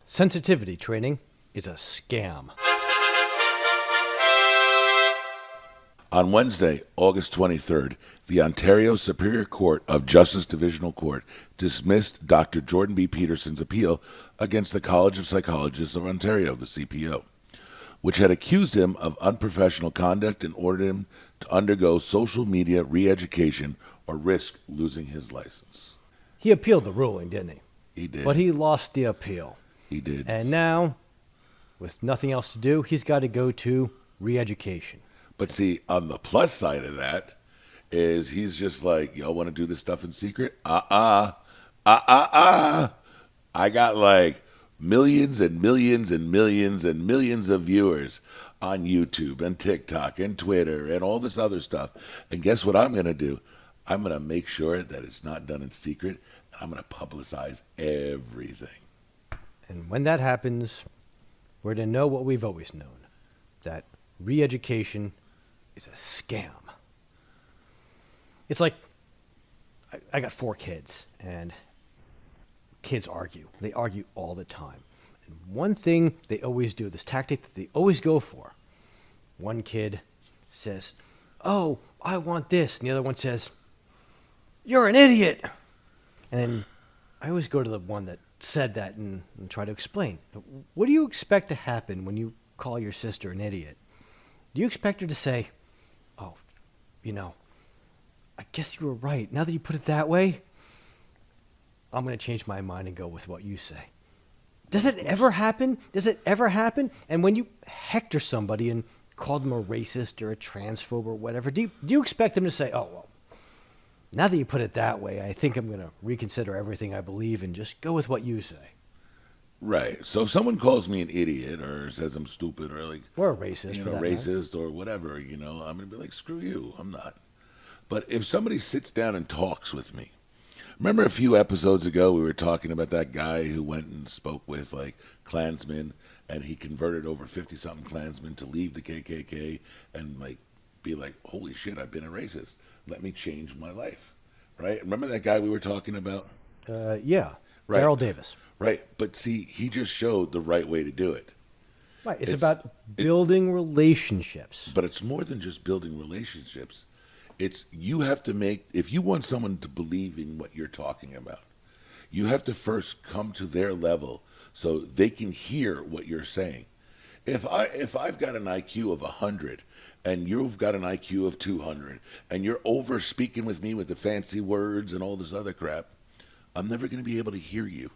Sensitivity training is a scam. On Wednesday, August 23rd, the Ontario Superior Court of Justice Divisional Court dismissed Dr. Jordan B. Peterson's appeal against the College of Psychologists of Ontario, the CPO, which had accused him of unprofessional conduct and ordered him to undergo social media re-education or risk losing his license. He appealed the ruling, didn't he? He did. But he lost the appeal. He did. And now, with nothing else to do, he's got to go to re-education. But see, on the plus side of that is he's just like, y'all want to do this stuff in secret? I got like millions and millions and millions and millions of viewers on YouTube and TikTok and Twitter and all this other stuff. And guess what I'm going to do? I'm going to make sure that it's not done in secret. And I'm going to publicize everything. And when that happens, we're to know what we've always known, that re-education is a scam. It's like, I got 4 kids, and kids argue. They argue all the time. And one thing they always do, this tactic that they always go for, one kid says, "Oh, I want this," and the other one says, "You're an idiot." And then I always go to the one that said that and try to explain. What do you expect to happen when you call your sister an idiot? Do you expect her to say, "Oh, I guess you were right. Now that you put it that way, I'm going to change my mind and go with what you say"? Does it ever happen? Does it ever happen? And when you hector somebody and call them a racist or a transphobe or whatever, do you expect them to say, "Oh, well, now that you put it that way, I think I'm going to reconsider everything I believe and just go with what you say"? Right. So if someone calls me an idiot or says I'm stupid or like, Or a racist, for that matter. racist or whatever, I'm going to be like, screw you. I'm not. But if somebody sits down and talks with me, remember a few episodes ago we were talking about that guy who went and spoke with like Klansmen, and he converted over 50-something Klansmen to leave the KKK and like be like, holy shit, I've been a racist. Let me change my life. Right? Remember that guy we were talking about? Yeah. Right. Darryl Davis. Right. But see, he just showed the right way to do it. Right. It's about building relationships. But it's more than just building relationships. It's you have to make, if you want someone to believe in what you're talking about, you have to first come to their level so they can hear what you're saying. If I've got an IQ of 100 and you've got an IQ of 200 and you're over speaking with me with the fancy words and all this other crap, I'm never going to be able to hear you.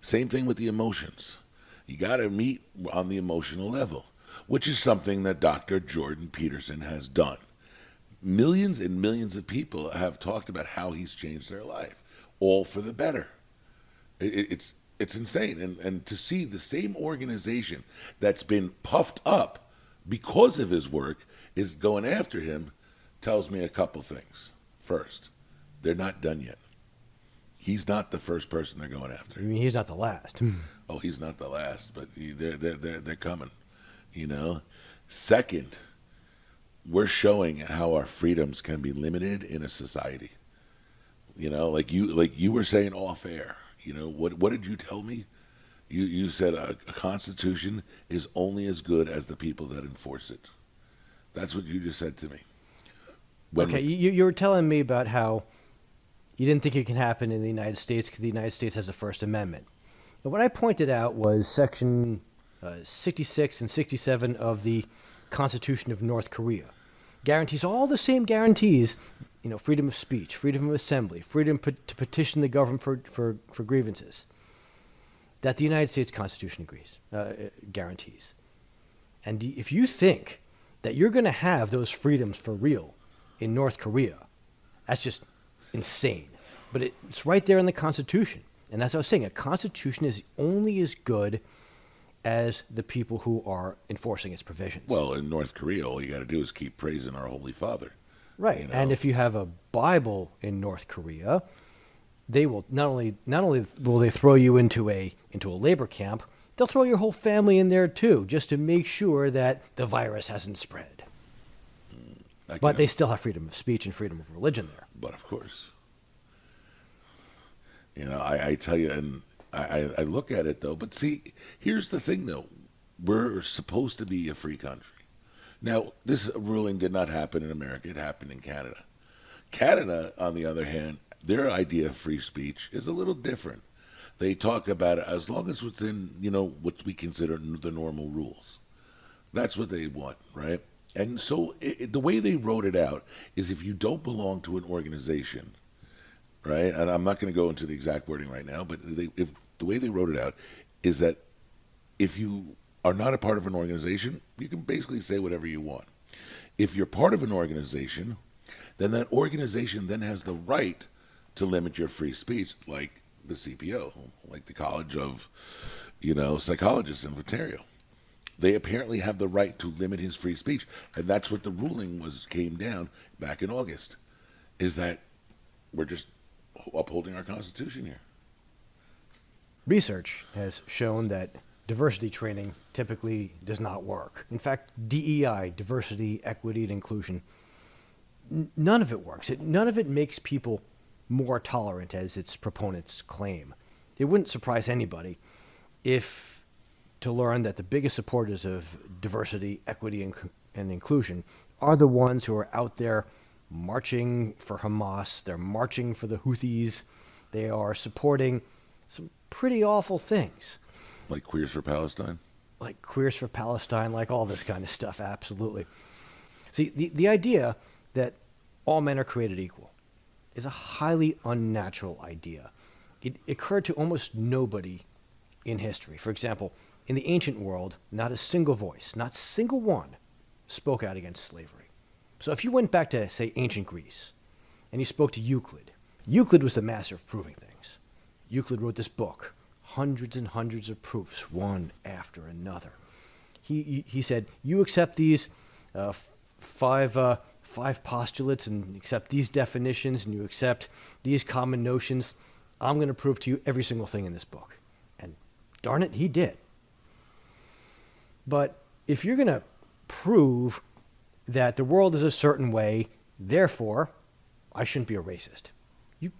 Same thing with the emotions. You got to meet on the emotional level, which is something that Dr. Jordan Peterson has done. Millions and millions of people have talked about how he's changed their life, all for the better. It's insane. And to see the same organization that's been puffed up because of his work is going after him tells me a couple things. First, they're not done yet. He's not the first person they're going after. I mean, he's not the last. Oh, he's not the last, but they're coming. Second, we're showing how our freedoms can be limited in a society. Like you were saying off air. What did you tell me? You said a constitution is only as good as the people that enforce it. That's what you just said to me. Okay, you were telling me about how you didn't think it can happen in the United States because the United States has a First Amendment. And what I pointed out was Section 66 and 67 of the Constitution of North Korea. Guarantees all the same guarantees, freedom of speech, freedom of assembly, freedom to petition the government for grievances, that the United States Constitution guarantees. And if you think that you're going to have those freedoms for real in North Korea, that's just insane. But it's right there in the Constitution. And as I was saying, a Constitution is only as good as the people who are enforcing its provisions. Well, in North Korea, all you got to do is keep praising our Holy Father. Right. And if you have a Bible in North Korea, they will not only will they throw you into a labor camp, they'll throw your whole family in there too, just to make sure that the virus hasn't spread. But they still have freedom of speech and freedom of religion there. But of course. I tell you, and I look at it, though. But see, here's the thing, though. We're supposed to be a free country. Now, this ruling did not happen in America. It happened in Canada. Canada, on the other hand, their idea of free speech is a little different. They talk about it as long as it's within, what we consider the normal rules. That's what they want, right? And so the way they wrote it out is if you don't belong to an organization, right? And I'm not going to go into the exact wording right now, but if the way they wrote it out is that if you are not a part of an organization, you can basically say whatever you want. If you're part of an organization, then that organization then has the right to limit your free speech, like the CPO, like the College of, Psychologists in Ontario. They apparently have the right to limit his free speech, and that's what the ruling came down back in August, is that we're just upholding our Constitution here. Research has shown that diversity training typically does not work. In fact, DEI, diversity, equity, and inclusion, none of it works. None of it makes people more tolerant, as its proponents claim. It wouldn't surprise anybody to learn that the biggest supporters of diversity, equity, and inclusion are the ones who are out there marching for Hamas. They're marching for the Houthis. They are supporting some pretty awful things. Like Queers for Palestine? Like Queers for Palestine, like all this kind of stuff, absolutely. See, the idea that all men are created equal is a highly unnatural idea. It occurred to almost nobody in history. For example, in the ancient world, not a single voice, not a single one, spoke out against slavery. So if you went back to, say, ancient Greece, and you spoke to Euclid, Euclid was the master of proving things. Euclid wrote this book, hundreds and hundreds of proofs, one after another. He said, you accept these five postulates and accept these definitions and you accept these common notions, I'm going to prove to you every single thing in this book. And darn it, he did. But if you're going to prove that the world is a certain way, therefore, I shouldn't be a racist, you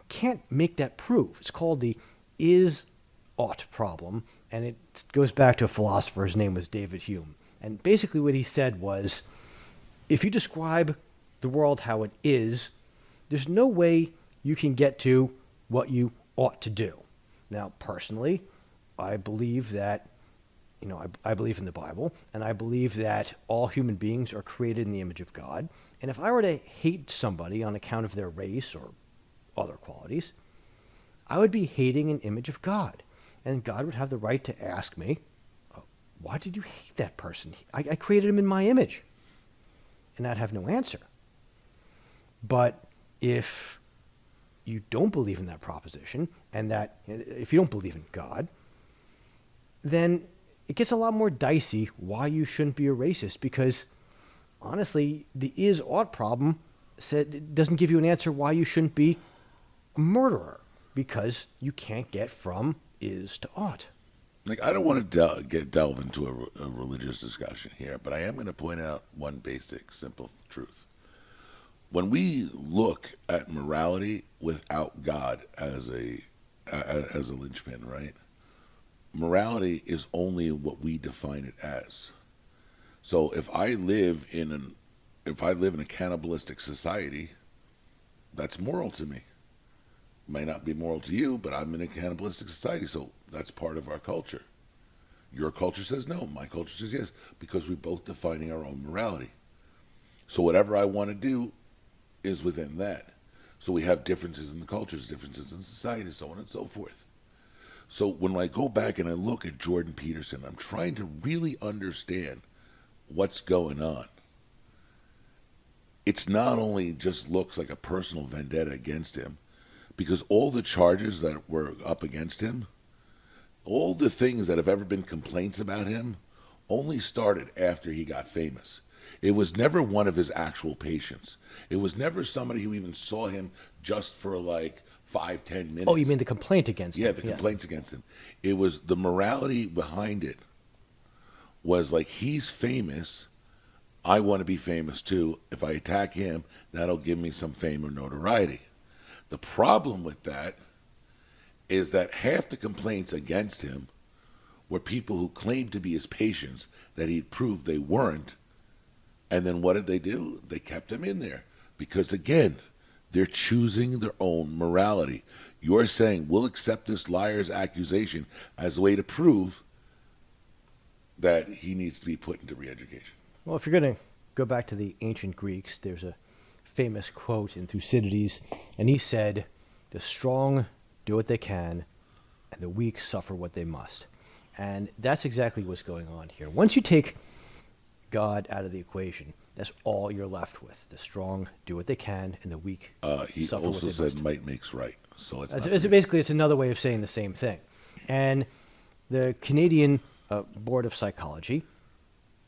can't make that proof. It's called the is-ought problem, and it goes back to a philosopher. His name was David Hume. And basically what he said was, if you describe the world how it is, there's no way you can get to what you ought to do. Now, personally, I believe that, I believe in the Bible, and I believe that all human beings are created in the image of God. And if I were to hate somebody on account of their race or other qualities, I would be hating an image of God. And God would have the right to ask me, why did you hate that person? I created him in my image. And I'd have no answer. But if you don't believe in that proposition, and that if you don't believe in God, then it gets a lot more dicey why you shouldn't be a racist, because honestly, the is-ought problem doesn't give you an answer why you shouldn't be a murderer, because you can't get from is to ought. I don't want to delve into a religious discussion here, but I am going to point out one basic, simple truth. When we look at morality without God as a linchpin, right? Morality is only what we define it as. So if I live in a cannibalistic society, that's moral to me. It may not be moral to you, but I'm in a cannibalistic society, so that's part of our culture. Your culture says no, my culture says yes, because we're both defining our own morality. So whatever I want to do is within that. So we have differences in the cultures, differences in society, so on and so forth. So when I go back and I look at Jordan Peterson, I'm trying to really understand what's going on. It's not only just looks like a personal vendetta against him, because all the charges that were up against him, all the things that have ever been complaints about him, only started after he got famous. It was never one of his actual patients. It was never somebody who even saw him just for 5-10 minutes. Oh, you mean the complaint against him? Yeah, the complaints against him. It was the morality behind it was he's famous, I want to be famous too. If I attack him, that'll give me some fame or notoriety. The problem with that is that half the complaints against him were people who claimed to be his patients that he'd proved they weren't. And then what did they do? They kept him in there. Because again, they're choosing their own morality. You're saying, we'll accept this liar's accusation as a way to prove that he needs to be put into re-education. Well, if you're going to go back to the ancient Greeks, there's a famous quote in Thucydides, and he said, "The strong do what they can, and the weak suffer what they must." And that's exactly what's going on here. Once you take God out of the equation, that's all you're left with. The strong do what they can, and the weak He suffer also what they must. said might makes right. So Basically, it's another way of saying the same thing. And the Canadian Board of Psychology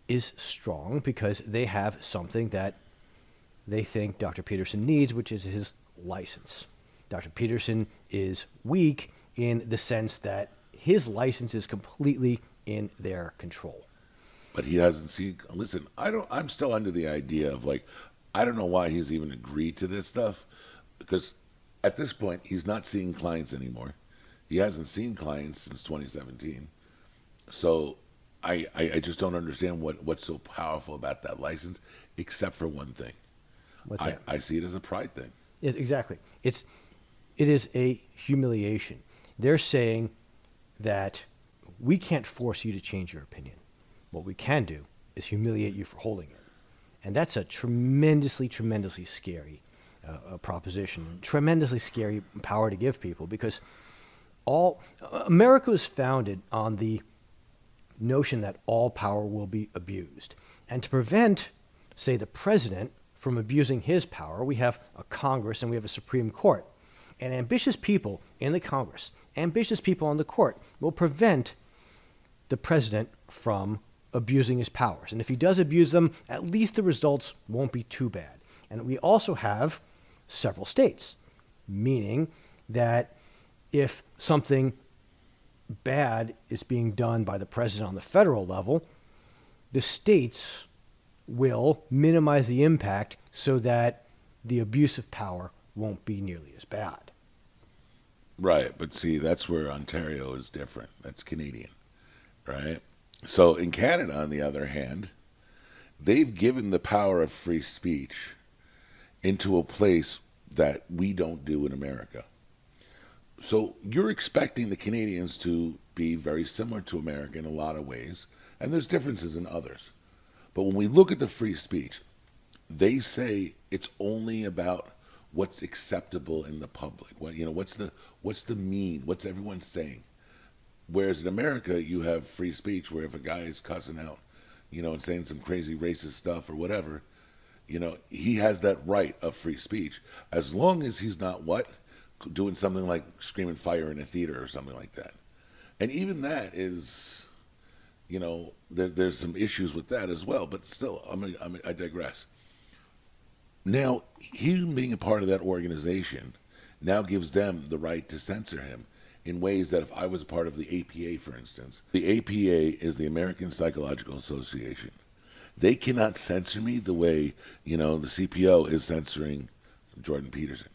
is strong because they have something that they think Dr. Peterson needs, which is his license. Dr. Peterson is weak in the sense that his license is completely in their control. But he hasn't seen. Listen, I'm still under the idea of like, I don't know why he's even agreed to this stuff, because at this point he's not seeing clients anymore. He hasn't seen clients since 2017. So I just don't understand what's so powerful about that license, except for one thing. What's that? I see it as a pride thing. Yes, exactly. It is a humiliation. They're saying that we can't force you to change your opinion. What we can do is humiliate you for holding it. And that's a tremendously, tremendously scary proposition, tremendously scary power to give people, because America was founded on the notion that all power will be abused. And to prevent, say, the president from abusing his power, we have a Congress and we have a Supreme Court. And ambitious people in the Congress, ambitious people on the court will prevent the president from abusing his powers. And if he does abuse them, at least the results won't be too bad. And we also have several states, meaning that if something bad is being done by the president on the federal level, the states will minimize the impact so that the abuse of power won't be nearly as bad. Right, but see, that's where Ontario is different. That's Canadian, right? So in Canada, on the other hand, they've given the power of free speech into a place that we don't do in America. So you're expecting the Canadians to be very similar to America in a lot of ways, and there's differences in others. But when we look at the free speech, they say it's only about what's acceptable in the public. What's the mean? What's everyone saying? Whereas in America, you have free speech where if a guy is cussing out, and saying some crazy racist stuff or whatever, he has that right of free speech as long as he's not doing something like screaming fire in a theater or something like that. And even that is, there's some issues with that as well. But still, I digress. Now, him being a part of that organization now gives them the right to censor him in ways that if I was part of the APA, for instance, the APA is the American Psychological Association. They cannot censor me the way, the CPO is censoring Jordan Peterson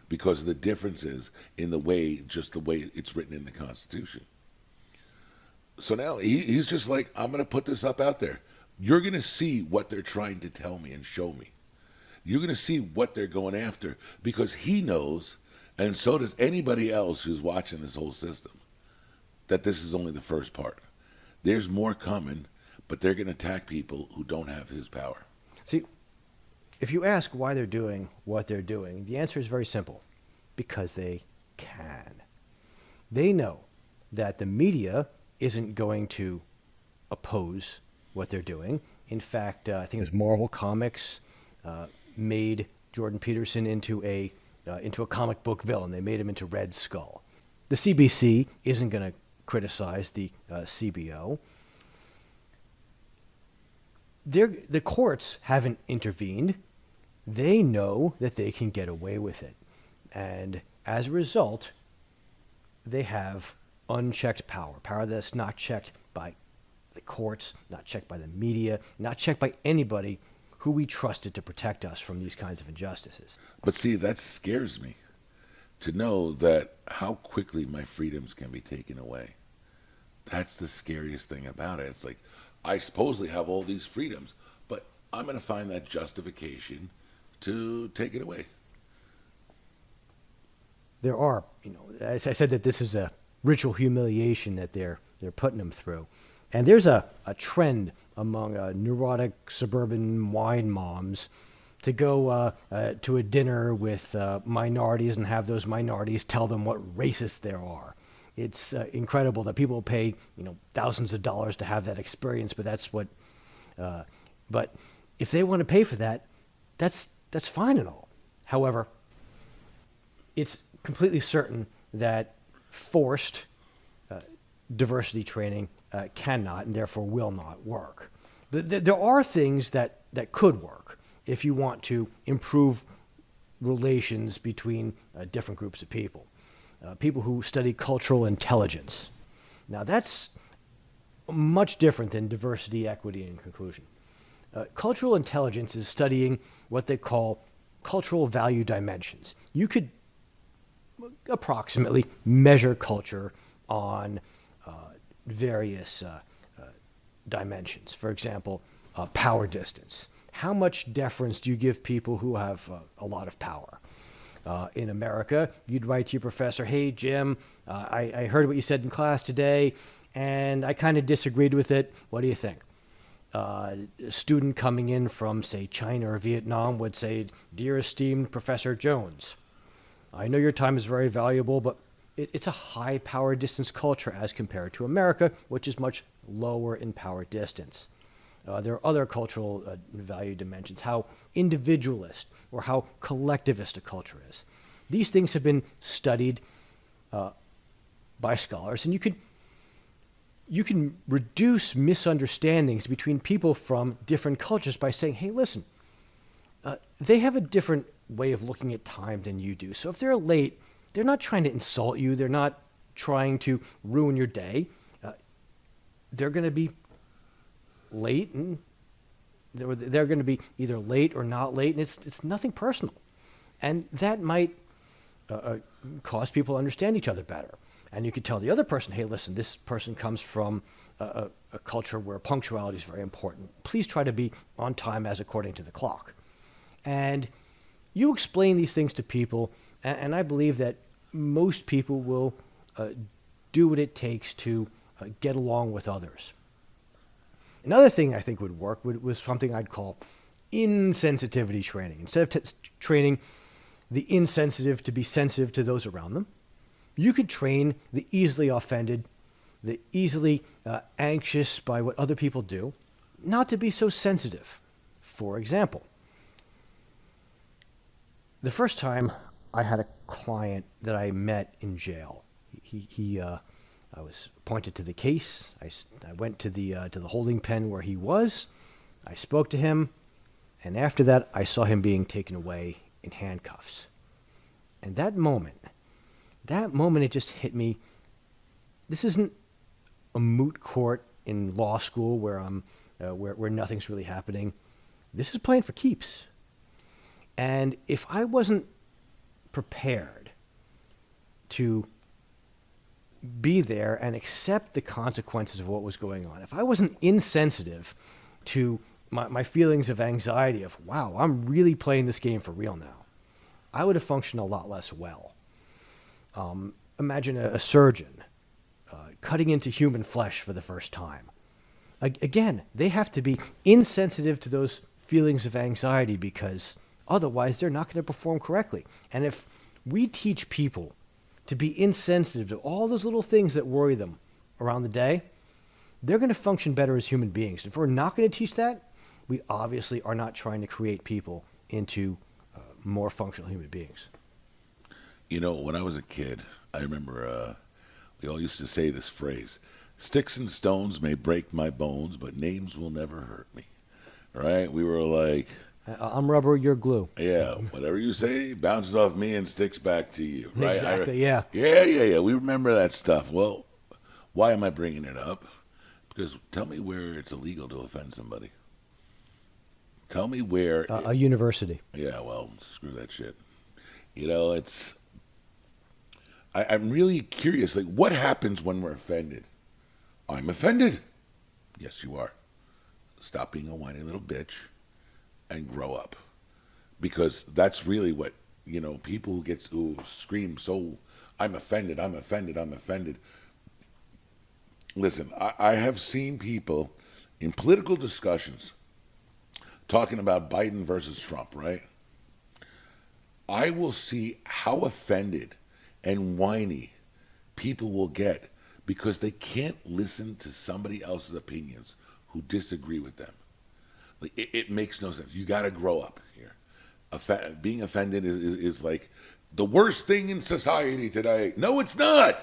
because of the differences in the way it's written in the Constitution. So now he's just like, I'm going to put this up out there. You're going to see what they're trying to tell me and show me. You're going to see what they're going after because he knows, and so does anybody else who's watching this whole system, that this is only the first part. There's more coming, but they're going to attack people who don't have his power. See, if you ask why they're doing what they're doing, the answer is very simple. Because they can. They know that the media isn't going to oppose what they're doing. In fact, I think it was Marvel Comics made Jordan Peterson into a comic book villain. They made him into Red Skull. The CBC isn't going to criticize the CBO. The courts haven't intervened. They know that they can get away with it. And as a result, they have unchecked power that's not checked by the courts, not checked by the media, not checked by anybody who we trusted to protect us from these kinds of injustices. But see, that scares me. to know that how quickly my freedoms can be taken away. That's the scariest thing about it. It's like, I supposedly have all these freedoms, but I'm going to find that justification to take it away. There are, as I said, that this is a ritual humiliation that they're putting them through. And there's a trend among neurotic suburban wine moms to go to a dinner with minorities and have those minorities tell them what racists there are. It's incredible that people pay thousands of dollars to have that experience, but that's what. But if they want to pay for that, that's fine and all. However, it's completely certain that forced diversity training cannot and therefore will not work. There are things that could work if you want to improve relations between different groups of people. People who study cultural intelligence. Now that's much different than diversity, equity, and inclusion. Cultural intelligence is studying what they call cultural value dimensions. You could approximately measure culture on various dimensions. For example, power distance. How much deference do you give people who have a lot of power? In America, you'd write to your professor, hey, Jim, I heard what you said in class today, and I kind of disagreed with it. What do you think? A student coming in from, say, China or Vietnam would say, dear esteemed Professor Jones, I know your time is very valuable, but it's a high power distance culture as compared to America, which is much lower in power distance. There are other cultural value dimensions, how individualist or how collectivist a culture is. These things have been studied by scholars, and you can reduce misunderstandings between people from different cultures by saying, hey, listen, they have a different way of looking at time than you do. So if they're late, they're not trying to insult you. They're not trying to ruin your day. They're going to be late, and they're going to be either late or not late, and it's nothing personal. And that might cause people to understand each other better. And you could tell the other person, hey, listen, this person comes from a culture where punctuality is very important. Please try to be on time as according to the clock. And you explain these things to people, and I believe that most people will do what it takes to get along with others. Another thing I think would work was something I'd call insensitivity training. Instead of training the insensitive to be sensitive to those around them, you could train the easily offended, the easily anxious by what other people do, not to be so sensitive. For example, the first time I had a client that I met in jail, I was appointed to the case. I went to the holding pen where he was. I spoke to him, and after that, I saw him being taken away in handcuffs. And that moment, it just hit me. This isn't a moot court in law school where where nothing's really happening. This is playing for keeps. And if I wasn't prepared to be there and accept the consequences of what was going on, if I wasn't insensitive to my feelings of anxiety of, wow, I'm really playing this game for real now, I would have functioned a lot less well. Imagine a surgeon cutting into human flesh for the first time. Again, they have to be insensitive to those feelings of anxiety because otherwise they're not going to perform correctly. And if we teach people to be insensitive to all those little things that worry them around the day, they're going to function better as human beings. If we're not going to teach that, we obviously are not trying to create people into more functional human beings. You know, when I was a kid, I remember we all used to say this phrase, sticks and stones may break my bones, but names will never hurt me. Right? We were like, I'm rubber, you're glue. yeah, whatever you say bounces off me and sticks back to you. Right? Exactly, yeah. Yeah. We remember that stuff. Well, why am I bringing it up? Because tell me where it's illegal to offend somebody. Tell me where. A university. Yeah, well, screw that shit. You know, I'm really curious. Like, what happens when we're offended? I'm offended. Yes, you are. Stop being a whiny little bitch and grow up. Because that's really what, people who scream, so I'm offended, I'm offended, I'm offended. Listen, I have seen people in political discussions talking about Biden versus Trump, right? I will see how offended and whiny people will get because they can't listen to somebody else's opinions who disagree with them. Like, it makes no sense. You got to grow up here. Being offended is like the worst thing in society today. No, it's not.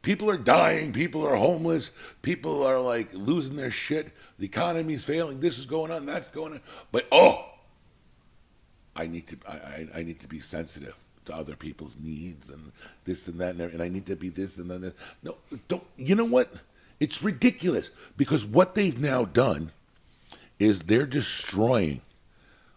People are dying. People are homeless. People are like losing their shit. The economy's failing. This is going on. That's going on. But I need to be sensitive to other people's needs and this and that, and I need to be this and that. No, don't. You know what? It's ridiculous because what they've now done is they're destroying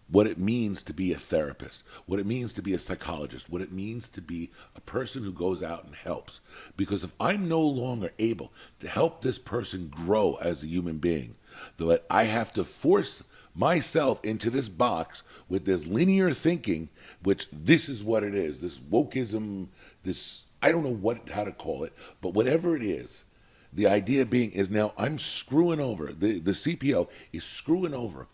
what it means to be a therapist, what it means to be a psychologist, what it means to be a person who goes out and helps. Because if I'm no longer able to help this person grow as a human being, that I have to force myself into this box with this linear thinking, which this is what it is, this wokeism, this, I don't know how to call it, but whatever it is, the idea being is now I'm screwing over, the CPO is screwing over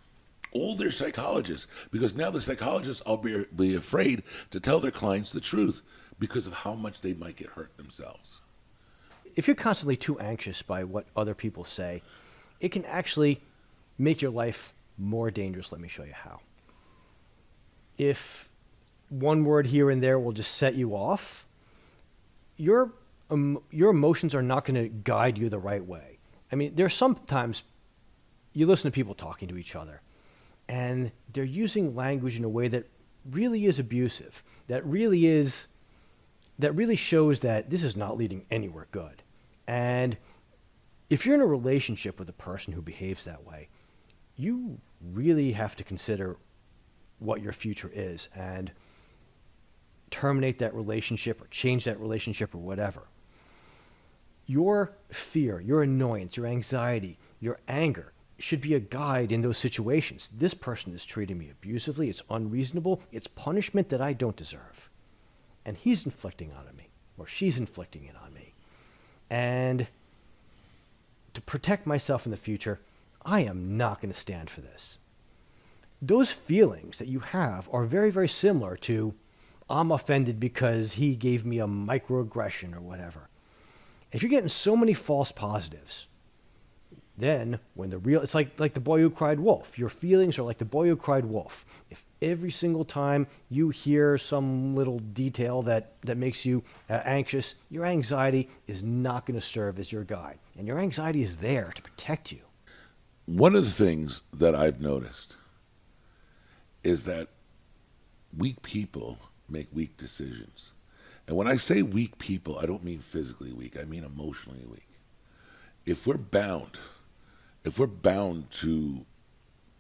all their psychologists, because now the psychologists will be afraid to tell their clients the truth because of how much they might get hurt themselves. If you're constantly too anxious by what other people say, it can actually make your life more dangerous. Let me show you how. If one word here and there will just set you off, your emotions are not going to guide you the right way. I mean, there's sometimes you listen to people talking to each other, and they're using language in a way that really is abusive, that really shows that this is not leading anywhere good. And if you're in a relationship with a person who behaves that way, you really have to consider what your future is and terminate that relationship or change that relationship or whatever. Your fear, your annoyance, your anxiety, your anger should be a guide in those situations. This person is treating me abusively. It's unreasonable. It's punishment that I don't deserve. And he's inflicting it on me, or she's inflicting it on me. And to protect myself in the future, I am not going to stand for this. Those feelings that you have are very, very similar to, I'm offended because he gave me a microaggression or whatever. If you're getting so many false positives, then when it's like the boy who cried wolf. Your feelings are like the boy who cried wolf. If every single time you hear some little detail that makes you anxious, your anxiety is not going to serve as your guide. And your anxiety is there to protect you. One of the things that I've noticed is that weak people make weak decisions. And when I say weak people, I don't mean physically weak, I mean emotionally weak. If we're bound to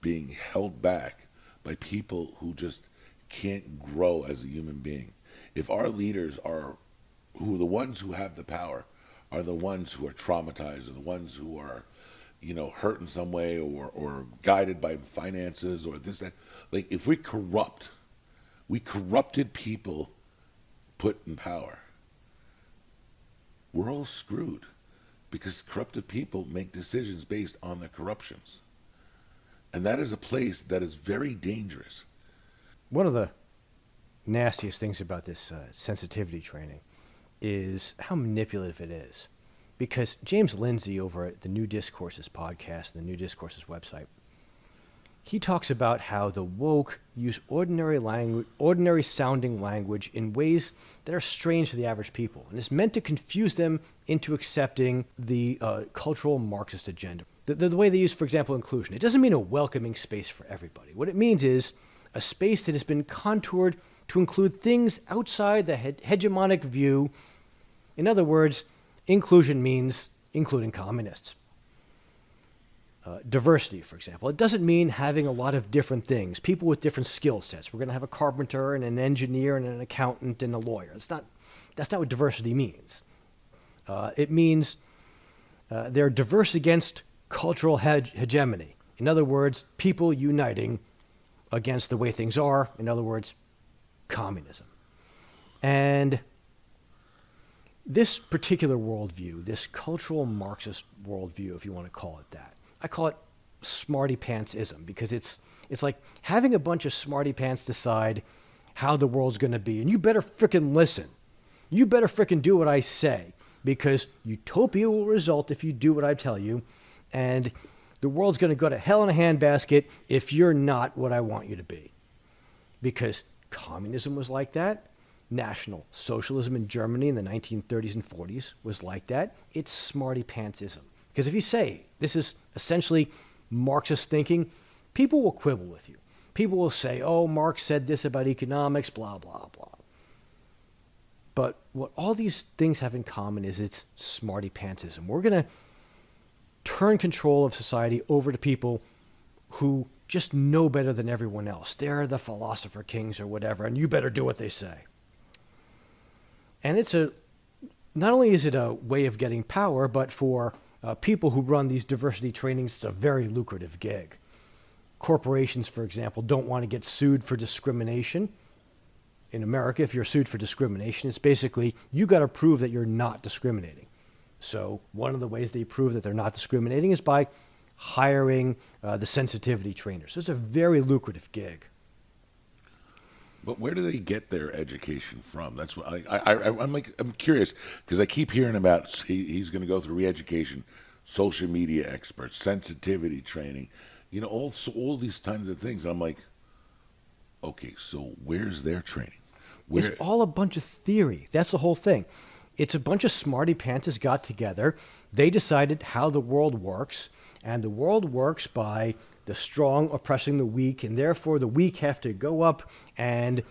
being held back by people who just can't grow as a human being, if our leaders who are the ones who have the power, are the ones who are traumatized, or the ones who are, hurt in some way, or guided by finances, or this, that, like if we corrupted people put in power, we're all screwed. Because corrupted people make decisions based on their corruptions. And that is a place that is very dangerous. One of the nastiest things about this sensitivity training is how manipulative it is. Because James Lindsay over at the New Discourses podcast, the New Discourses website, he talks about how the woke use ordinary sounding language in ways that are strange to the average people, and is meant to confuse them into accepting the cultural Marxist agenda. The way they use, for example, inclusion. It doesn't mean a welcoming space for everybody. What it means is a space that has been contoured to include things outside the hegemonic view. In other words, inclusion means including communists. Diversity, for example. It doesn't mean having a lot of different things, people with different skill sets. We're going to have a carpenter and an engineer and an accountant and a lawyer. It's not That's not what diversity means. It means they're diverse against cultural hegemony. In other words, people uniting against the way things are. In other words, communism. And this particular worldview, this cultural Marxist worldview, if you want to call it that, I call it smarty pantsism, because it's like having a bunch of smarty pants decide how the world's going to be. And you better frickin' listen. You better frickin' do what I say, because utopia will result if you do what I tell you. And the world's going to go to hell in a handbasket if you're not what I want you to be. Because communism was like that. National Socialism in Germany in the 1930s and 40s was like that. It's smarty pantsism. Because if you say this is essentially Marxist thinking, people will quibble with you. People will say, oh, Marx said this about economics, blah, blah, blah. But what all these things have in common is it's smarty pantsism. We're going to turn control of society over to people who just know better than everyone else. They're the philosopher kings or whatever, and you better do what they say. And not only is it a way of getting power, but for people who run these diversity trainings, it's a very lucrative gig. Corporations, for example, don't want to get sued for discrimination. In America, if you're sued for discrimination, it's basically you got to prove that you're not discriminating. So one of the ways they prove that they're not discriminating is by hiring the sensitivity trainers. So it's a very lucrative gig. But where do they get their education from? That's what I'm curious, because I keep hearing about he's going to go through re-education, social media experts, sensitivity training, all these kinds of things. And I'm like, okay, so where's their training? It's all a bunch of theory. That's the whole thing. It's a bunch of smarty pants got together. They decided how the world works, and the world works by the strong oppressing the weak, and therefore the weak have to go up and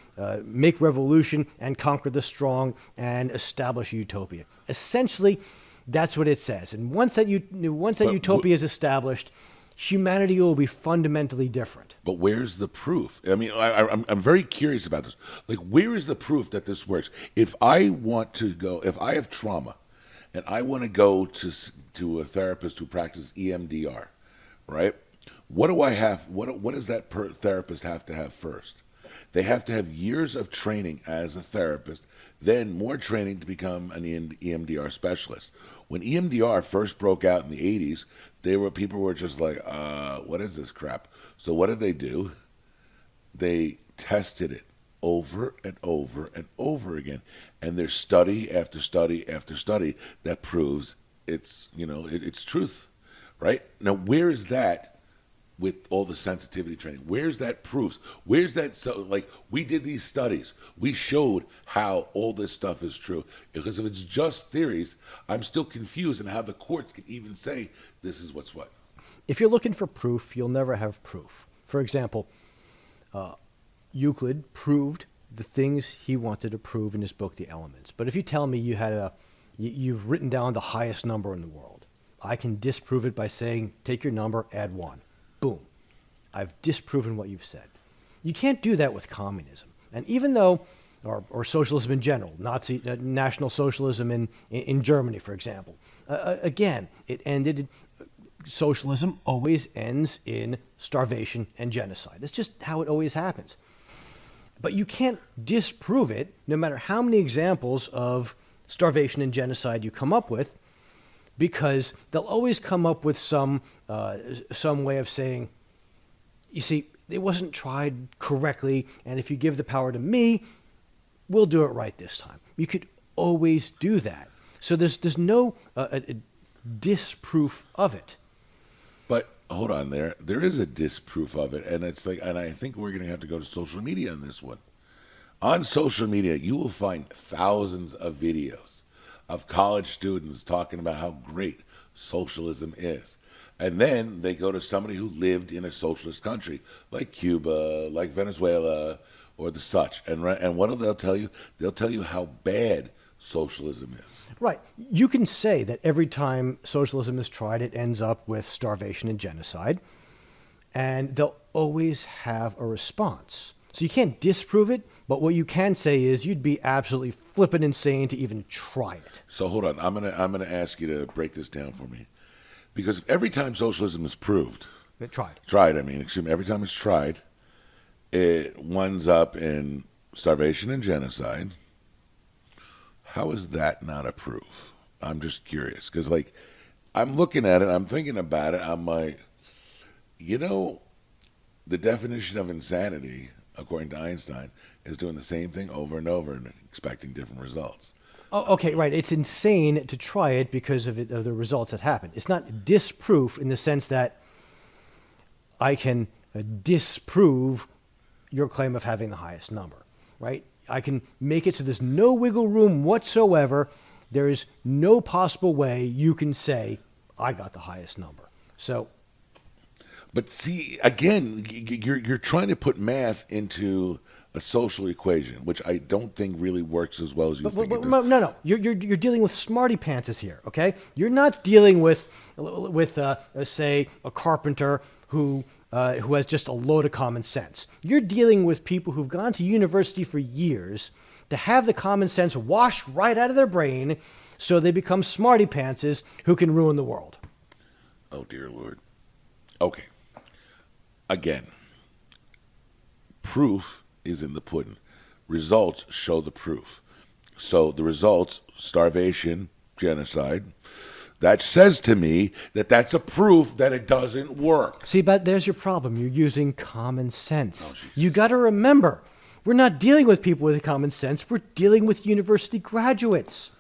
make revolution and conquer the strong and establish utopia. Essentially, that's what it says. And once that utopia is established, humanity will be fundamentally different. But where's the proof? I mean, I'm very curious about this. Like, where is the proof that this works? If I have trauma, and I want to go to a therapist who practices EMDR, right? What do I have? What does that therapist have to have first? They have to have years of training as a therapist, then more training to become an EMDR specialist. When EMDR first broke out in the 80s, people were just like, what is this crap? So what did they do? They tested it over and over and over again. And there's study after study after study that proves it's truth, right? Now, where is that with all the sensitivity training? Where's that proof? Where's that? So, like, we did these studies. We showed how all this stuff is true. Because if it's just theories, I'm still confused in how the courts can even say this is what's what. If you're looking for proof, you'll never have proof. For example, Euclid proved the things he wanted to prove in his book, The Elements. But if you tell me you've written down the highest number in the world, I can disprove it by saying, take your number, add 1. Boom. I've disproven what you've said. You can't do that with communism. And even though, or socialism in general, National Socialism in Germany, for example, again, socialism always ends in starvation and genocide. That's just how it always happens. But you can't disprove it, no matter how many examples of starvation and genocide you come up with, because they'll always come up with some way of saying, you see, it wasn't tried correctly, and if you give the power to me, we'll do it right this time. You could always do that. So there's no disproof of it. But hold on, there is a disproof of it, and I think we're going to have to go to social media on this one. On social media, you will find thousands of videos of college students talking about how great socialism is. And then they go to somebody who lived in a socialist country, like Cuba, like Venezuela, or the such. And what will they tell you? They'll tell you how bad socialism is. Right. You can say that every time socialism is tried, it ends up with starvation and genocide. And they'll always have a response. So you can't disprove it, but what you can say is you'd be absolutely flippin' insane to even try it. So hold on, I'm gonna ask you to break this down for me, because every time socialism is proved, every time it's tried, it winds up in starvation and genocide. How is that not a proof? I'm just curious, because like I'm looking at it, I'm thinking about it, I'm like, the definition of insanity, according to Einstein, is doing the same thing over and over and expecting different results. Oh, okay, right. It's insane to try it because of the results that happen. It's not disproof in the sense that I can disprove your claim of having the highest number, right? I can make it so there's no wiggle room whatsoever. There is no possible way you can say I got the highest number. So, but see, again, you're trying to put math into a social equation, which I don't think really works as well as you think it does. No. You're dealing with smarty pantses here, okay? You're not dealing with say, a carpenter who has just a load of common sense. You're dealing with people who've gone to university for years to have the common sense washed right out of their brain so they become smarty pantses who can ruin the world. Oh, dear Lord. Okay. Again, proof is in the pudding. Results show the proof. So the results, starvation, genocide, that says to me that that's a proof that it doesn't work. See, but there's your problem. You're using common sense. You got to remember, we're not dealing with people with common sense. We're dealing with university graduates.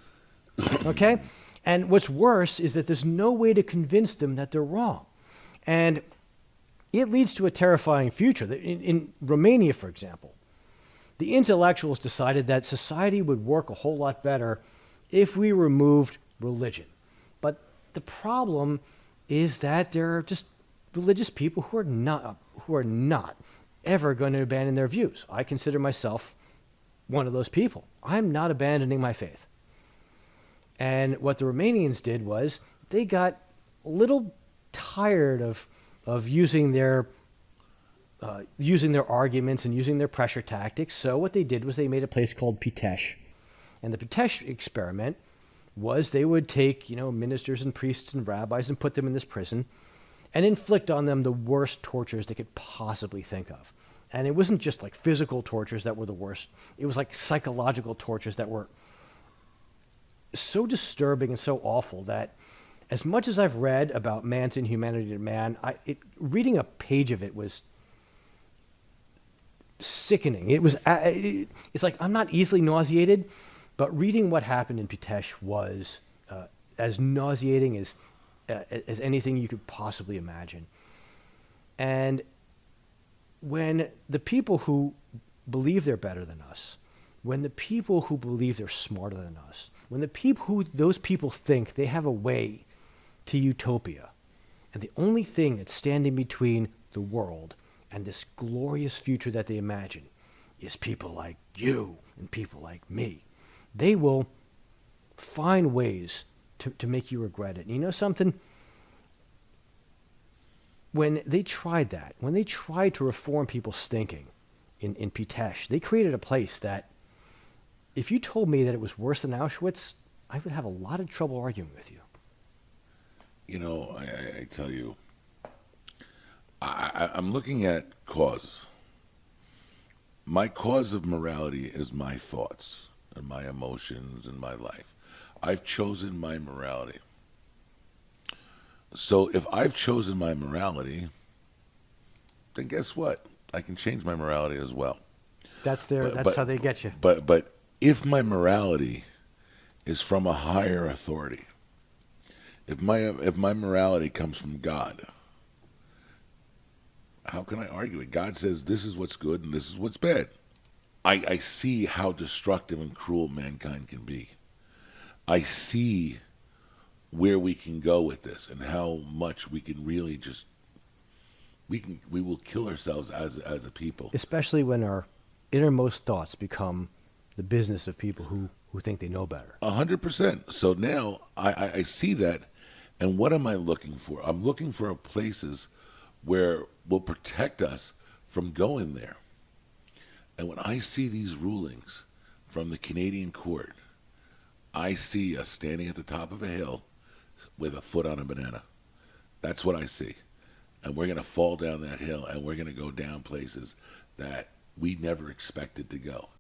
Okay? And what's worse is that there's no way to convince them that they're wrong. And it leads to a terrifying future. In Romania, for example, the intellectuals decided that society would work a whole lot better if we removed religion. But the problem is that there are just religious people who are not ever going to abandon their views. I consider myself one of those people. I'm not abandoning my faith. And what the Romanians did was they got a little tired of using their arguments and using their pressure tactics. So what they did was they made a place called Pitești. And the Pitești experiment was they would take, ministers and priests and rabbis and put them in this prison and inflict on them the worst tortures they could possibly think of. And it wasn't just like physical tortures that were the worst. It was like psychological tortures that were so disturbing and so awful that as much as I've read about man's inhumanity to man, reading a page of it was sickening. It's like I'm not easily nauseated, but reading what happened in Pitești was as nauseating as anything you could possibly imagine. And when the people who believe they're better than us, when the people who believe they're smarter than us, when those people think they have a way to utopia, and the only thing that's standing between the world and this glorious future that they imagine is people like you and people like me, they will find ways to make you regret it. And you know something? When they tried that, when they tried to reform people's thinking in Pitești, they created a place that if you told me that it was worse than Auschwitz, I would have a lot of trouble arguing with you. I tell you, I'm looking at cause. My cause of morality is my thoughts and my emotions and my life. I've chosen my morality. So if I've chosen my morality, then guess what? I can change my morality as well. That's how they get you. But if my morality is from a higher authority, if my morality comes from God, how can I argue it? God says this is what's good and this is what's bad. I see how destructive and cruel mankind can be. I see where we can go with this and how much we can really just we will kill ourselves as a people. Especially when our innermost thoughts become the business of people who think they know better. 100%. So now I see that, and what am I looking for? I'm looking for places where will protect us from going there. And when I see these rulings from the Canadian court, I see us standing at the top of a hill with a foot on a banana. That's what I see. And we're going to fall down that hill, and we're going to go down places that we never expected to go.